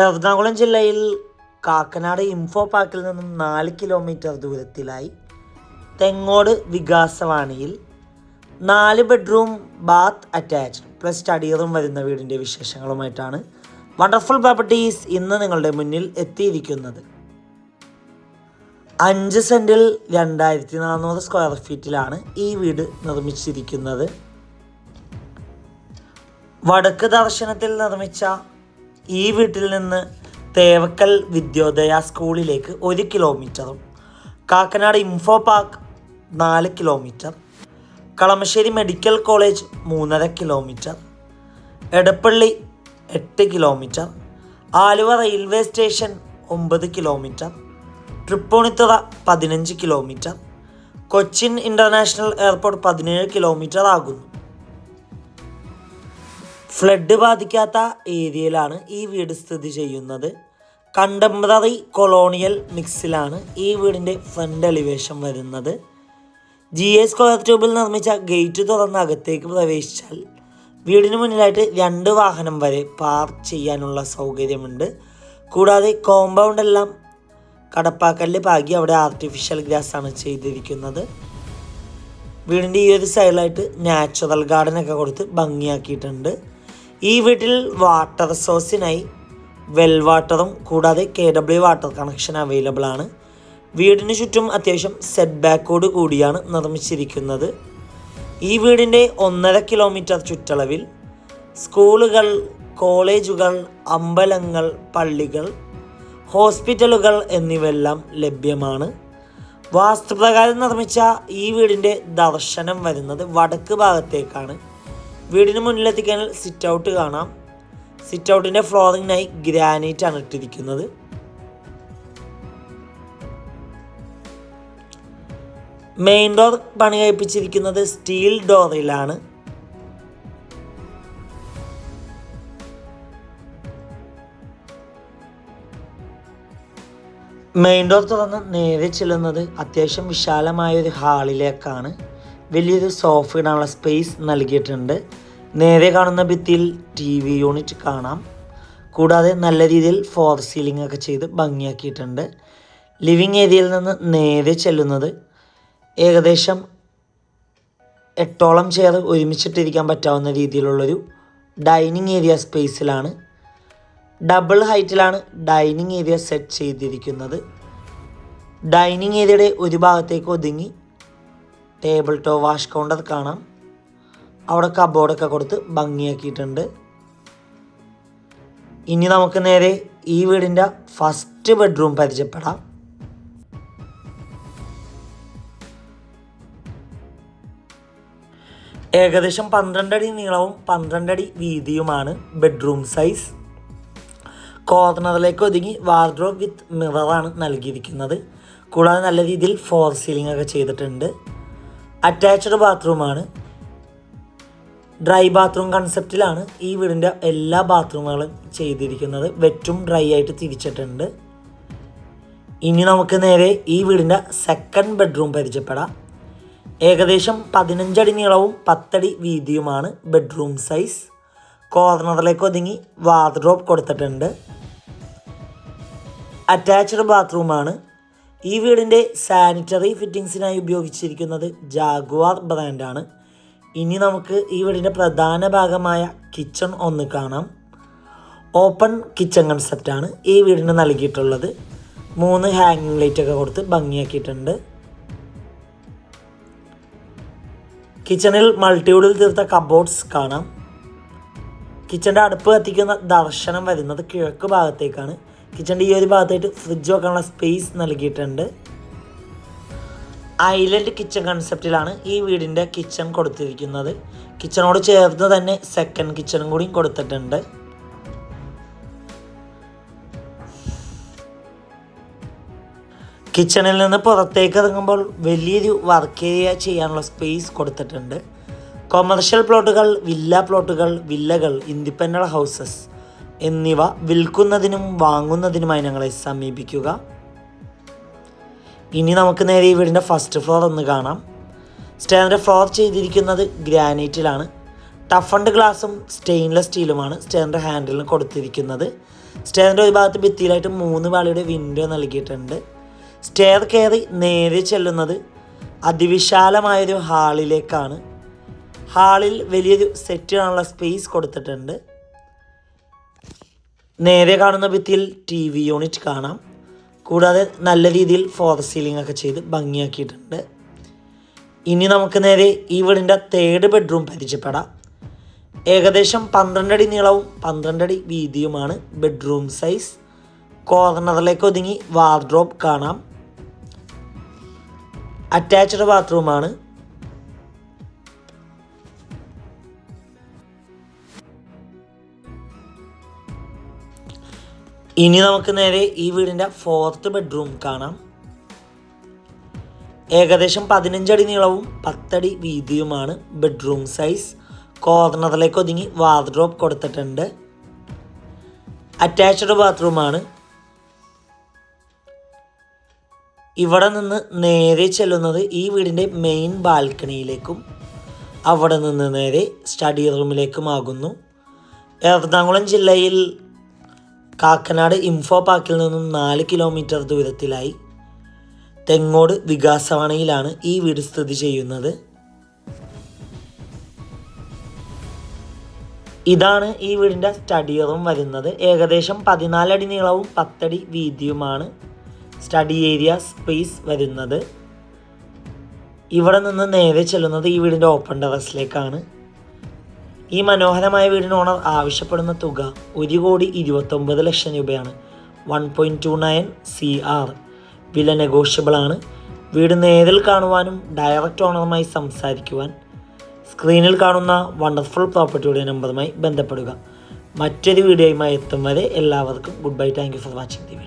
എറണാകുളം ജില്ലയിൽ കാക്കനാട് ഇൻഫോ പാർക്കിൽ നിന്നും 4 കിലോമീറ്റർ ദൂരത്തിലായി തെങ്ങോട് വികാസവാണിയിൽ 4 bedroom bath attached plus study room വരുന്ന വീടിൻ്റെ വിശേഷങ്ങളുമായിട്ടാണ് വണ്ടർഫുൾ പ്രോപ്പർട്ടീസ് ഇന്ന് നിങ്ങളുടെ മുന്നിൽ എത്തിയിരിക്കുന്നത്. 5 സെൻറ്റിൽ 2400 സ്ക്വയർ ഫീറ്റിലാണ് ഈ വീട് നിർമ്മിച്ചിരിക്കുന്നത്. വടക്ക് ദർശനത്തിൽ നിർമ്മിച്ച ഈ വീട്ടിൽ നിന്ന് തേവക്കൽ വിദ്യോദയ സ്കൂളിലേക്ക് 1 കിലോമീറ്ററും Kakkanad info park 4 kilometre, Kalamassery medical college 3.5 kilometre, Edappally 8 kilometre, Aluva railway station 9 kilometre, Tripunithura 15 kilometre, Cochin international airport 17 kilometre ആകുന്നു. ഫ്ലഡ് ബാധിക്കാത്ത ഏരിയയിലാണ് ഈ വീട് സ്ഥിതി ചെയ്യുന്നത്. കണ്ടംപററി കൊളോണിയൽ മിക്സിലാണ് ഈ വീടിൻ്റെ ഫ്രണ്ട് എലിവേഷൻ വരുന്നത്. GA സ്ക്വയർ ട്യൂബിൽ നിർമ്മിച്ച ഗേറ്റ് തുറന്ന് അകത്തേക്ക് പ്രവേശിച്ചാൽ വീടിന് മുന്നിലായിട്ട് 2 വാഹനം വരെ പാർക്ക് ചെയ്യാനുള്ള സൗകര്യമുണ്ട്. കൂടാതെ കോമ്പൗണ്ട് എല്ലാം കടപ്പാക്കല്ല് പാകി അവിടെ ആർട്ടിഫിഷ്യൽ ഗ്രാസ് ആണ് ചെയ്തിരിക്കുന്നത്. വീടിൻ്റെ ഈ ഒരു സൈഡിലായിട്ട് നാച്ചുറൽ ഗാർഡനൊക്കെ കൊടുത്ത് ഭംഗിയാക്കിയിട്ടുണ്ട്. ഈ വീട്ടിൽ വാട്ടർ സോഴ്സിനായി വെൽ വാട്ടറും കൂടാതെ KW വാട്ടർ കണക്ഷൻ അവൈലബിൾ ആണ്. വീടിന് ചുറ്റും അത്യാവശ്യം സെറ്റ് ബാക്കോട് കൂടിയാണ് നിർമ്മിച്ചിരിക്കുന്നത്. ഈ വീടിൻ്റെ 1.5 കിലോമീറ്റർ ചുറ്റളവിൽ സ്കൂളുകൾ, കോളേജുകൾ, അമ്പലങ്ങൾ, പള്ളികൾ, ഹോസ്പിറ്റലുകൾ എന്നിവയെല്ലാം ലഭ്യമാണ്. വാസ്തുപ്രകാരം നിർമ്മിച്ച ഈ വീടിൻ്റെ ദർശനം വരുന്നത് വടക്ക് ഭാഗത്തേക്കാണ്. വീടിന് മുന്നിലെത്തിക്കാൻ സിറ്റ് ഔട്ട് കാണാം. സിറ്റ് ഔട്ടിൻ്റെ ഫ്ലോറിങ്ങിനായി ഗ്രാനൈറ്റ് ആണ് ഇട്ടിരിക്കുന്നത്. മെയിൻ ഡോർ പണി കഴിപ്പിച്ചിരിക്കുന്നത് സ്റ്റീൽ ഡോറിലാണ്. മെയിൻ ഡോർ തുറന്ന് നേരെ ചെല്ലുന്നത് അത്യാവശ്യം വിശാലമായൊരു ഹാളിലേക്കാണ്. വലിയൊരു സോഫ ഇടാനുള്ള സ്പേസ് നൽകിയിട്ടുണ്ട്. നേരെ കാണുന്ന ഭിത്തിയിൽ TV യൂണിറ്റ് കാണാം. കൂടാതെ നല്ല രീതിയിൽ ഫോർ സീലിംഗ് ഒക്കെ ചെയ്ത് ഭംഗിയാക്കിയിട്ടുണ്ട്. ലിവിങ് ഏരിയയിൽ നിന്ന് നേരെ ചെല്ലുന്നത് ഏകദേശം 8ഓളം ചെയർ ഒരുമിച്ചിട്ടിരിക്കാൻ പറ്റാവുന്ന രീതിയിലുള്ളൊരു ഡൈനിങ് ഏരിയ സ്പേസിലാണ്. ഡബിൾ ഹൈറ്റിലാണ് ഡൈനിങ് ഏരിയ സെറ്റ് ചെയ്തിരിക്കുന്നത്. ഡൈനിങ് ഏരിയയുടെ ഒരു ഭാഗത്തേക്ക് ഒതുങ്ങി ടേബിൾ ടോപ്പ് വാഷ് കൗണ്ടർ കാണാം. അവിടെ കബോർഡൊക്കെ കൊടുത്ത് ഭംഗിയാക്കിയിട്ടുണ്ട്. ഇനി നമുക്ക് നേരെ ഈ വീടിൻ്റെ ഫസ്റ്റ് ബെഡ്റൂം പരിചയപ്പെടാം. ഏകദേശം 12 അടി നീളവും 12 അടി വീതിയുമാണ് ബെഡ്റൂം സൈസ്. കോർണറിലേക്ക് ഒതുങ്ങി വാർഡ്രോബ് വിത്ത് മിററാണ് നൽകിയിരിക്കുന്നത്. കൂടാതെ നല്ല രീതിയിൽ ഫോർ സീലിംഗ് ഒക്കെ ചെയ്തിട്ടുണ്ട്. അറ്റാച്ച്ഡ് ബാത്റൂമാണ്. ഡ്രൈ ബാത്റൂം കൺസെപ്റ്റിലാണ് ഈ വീടിൻ്റെ എല്ലാ ബാത്റൂമുകളും ചെയ്തിരിക്കുന്നത്. വെറ്റും ഡ്രൈ ആയിട്ട് തിരിച്ചിട്ടുണ്ട്. ഇനി നമുക്ക് നേരെ ഈ വീടിൻ്റെ സെക്കൻഡ് ബെഡ്റൂം പരിചയപ്പെടാം. ഏകദേശം 15 അടി നീളവും 10 അടി വീതിയുമാണ് ബെഡ്റൂം സൈസ്. കോർണറിലേക്ക് ഒതുങ്ങി വാർഡ്രോബ് കൊടുത്തിട്ടുണ്ട്. അറ്റാച്ച്ഡ് ബാത്റൂമാണ്. ഈ വീടിൻ്റെ സാനിറ്ററി ഫിറ്റിങ്സിനായി ഉപയോഗിച്ചിരിക്കുന്നത് ജാഗ്വാർ ബ്രാൻഡാണ്. ഇനി നമുക്ക് ഈ വീടിൻ്റെ പ്രധാന ഭാഗമായ കിച്ചൺ ഒന്ന് കാണാം. ഓപ്പൺ കിച്ചൺ കൺസെപ്റ്റാണ് ഈ വീടിന് നൽകിയിട്ടുള്ളത്. 3 ഹാങ്ങിങ് ലൈറ്റൊക്കെ കൊടുത്ത് ഭംഗിയാക്കിയിട്ടുണ്ട്. കിച്ചണിൽ മൾട്ടിവുഡിൽ തീർത്ത കബോർഡ്സ് കാണാം. കിച്ചൻ്റെ അടുപ്പ് കത്തിക്കുന്ന ദർശനം വരുന്നത് കിഴക്ക് ഭാഗത്തേക്കാണ്. കിച്ചൻ്റെ ഈ ഒരു ഭാഗത്തായിട്ട് ഫ്രിഡ്ജ് വെക്കാനുള്ള സ്പേസ് നൽകിയിട്ടുണ്ട്. ഐലൻഡ് കിച്ചൺ കൺസെപ്റ്റിലാണ് ഈ വീടിൻ്റെ കിച്ചൺ കൊടുത്തിരിക്കുന്നത്. കിച്ചണോട് ചേർന്ന് തന്നെ സെക്കൻഡ് കിച്ചണും കൂടിയും കൊടുത്തിട്ടുണ്ട്. കിച്ചണിൽ നിന്ന് പുറത്തേക്ക് ഇറങ്ങുമ്പോൾ വലിയൊരു വർക്ക് ഏരിയ ചെയ്യാനുള്ള സ്പേസ് കൊടുത്തിട്ടുണ്ട്. കൊമേർഷ്യൽ പ്ലോട്ടുകൾ, വില്ല പ്ലോട്ടുകൾ, വില്ലകൾ, ഇൻഡിപെൻഡൻ്റ് ഹൗസസ് എന്നിവ വിൽക്കുന്നതിനും വാങ്ങുന്നതിനുമായി ഞങ്ങളെ സമീപിക്കുക. ഇനി നമുക്ക് നേരെ ഈ വീടിൻ്റെ ഫസ്റ്റ് ഫ്ലോർ ഒന്ന് കാണാം. സ്റ്റെയറിൻ്റെ ഫ്ലോർ ചെയ്തിരിക്കുന്നത് ഗ്രാനൈറ്റിലാണ്. ടഫൻഡ് ഗ്ലാസും സ്റ്റെയിൻലെസ് സ്റ്റീലുമാണ് സ്റ്റെയറിൻ്റെ ഹാൻഡിലിന് കൊടുത്തിരിക്കുന്നത്. സ്റ്റെയറിൻ്റെ ഒരു ഭാഗത്ത് ഭിത്തിയിലായിട്ട് 3 പാളിയുടെ വിൻഡോ നൽകിയിട്ടുണ്ട്. സ്റ്റെയർ കയറി നേരെ ചെല്ലുന്നത് അതിവിശാലമായൊരു ഹാളിലേക്കാണ്. ഹാളിൽ വലിയൊരു സെറ്റിനുള്ള സ്പേസ് കൊടുത്തിട്ടുണ്ട്. നേരെ കാണുന്ന ഭിത്തിയിൽ TV യൂണിറ്റ് കാണാം. കൂടാതെ നല്ല രീതിയിൽ ഫോർ സീലിംഗ് ഒക്കെ ചെയ്ത് ഭംഗിയാക്കിയിട്ടുണ്ട്. ഇനി നമുക്ക് നേരെ ഈ വീടിൻ്റെ 3rd ബെഡ്റൂം പരിചയപ്പെടാം. ഏകദേശം 12 അടി നീളവും 12 അടി വീതിയുമാണ് ബെഡ്റൂം സൈസ്. കോർണറിലേക്ക് ഒതുങ്ങി വാർഡ്രോബ് കാണാം. അറ്റാച്ച്ഡ് ബാത്റൂമാണ്. ഇനി നമുക്ക് നേരെ ഈ വീടിൻ്റെ 4th ബെഡ്റൂം കാണാം. ഏകദേശം 15 അടി നീളവും 10 അടി വീതിയുമാണ് ബെഡ്റൂം സൈസ്. കോർണറിലേക്ക് ഒതുങ്ങി വാർഡ്രോബ് കൊടുത്തിട്ടുണ്ട്. അറ്റാച്ച്ഡ് ബാത്റൂമാണ്. ഇവിടെ നിന്ന് നേരെ ചെല്ലുന്നത് ഈ വീടിൻ്റെ മെയിൻ ബാൽക്കണിയിലേക്കും അവിടെ നിന്ന് നേരെ സ്റ്റഡി റൂമിലേക്കുമാകുന്നു. എറണാകുളം ജില്ലയിൽ കാക്കനാട് ഇൻഫോ പാർക്കിൽ നിന്നും 4 കിലോമീറ്റർ ദൂരത്തിലായി തെങ്ങോട് വികാസവാണിയിലാണ് ഈ വീട് സ്ഥിതി ചെയ്യുന്നത്. ഇതാണ് ഈ വീടിൻ്റെ സ്റ്റഡി റൂം വരുന്നത്. ഏകദേശം 14 അടി നീളവും 10 അടി വീതിയുമാണ് സ്റ്റഡി ഏരിയ സ്പേസ് വരുന്നത്. ഇവിടെ നിന്ന് നേരെ ചെല്ലുന്നത് ഈ വീടിൻ്റെ ഓപ്പൺ ടെറസിലേക്കാണ്. ഈ മനോഹരമായ വീടിന് ഓണർ ആവശ്യപ്പെടുന്ന തുക 1,29,00,000 രൂപയാണ്. 1.29 CR. വില നെഗോഷ്യബിൾ ആണ്. വീട് നേരിൽ കാണുവാനും ഡയറക്റ്റ് ഓണറുമായി സംസാരിക്കുവാൻ സ്ക്രീനിൽ കാണുന്ന വണ്ടർഫുൾ പ്രോപ്പർട്ടിയുടെ നമ്പറുമായി ബന്ധപ്പെടുക. മറ്റൊരു വീഡിയോയുമായി എത്തും വരെ എല്ലാവർക്കും good bye. Thank you for watching the video.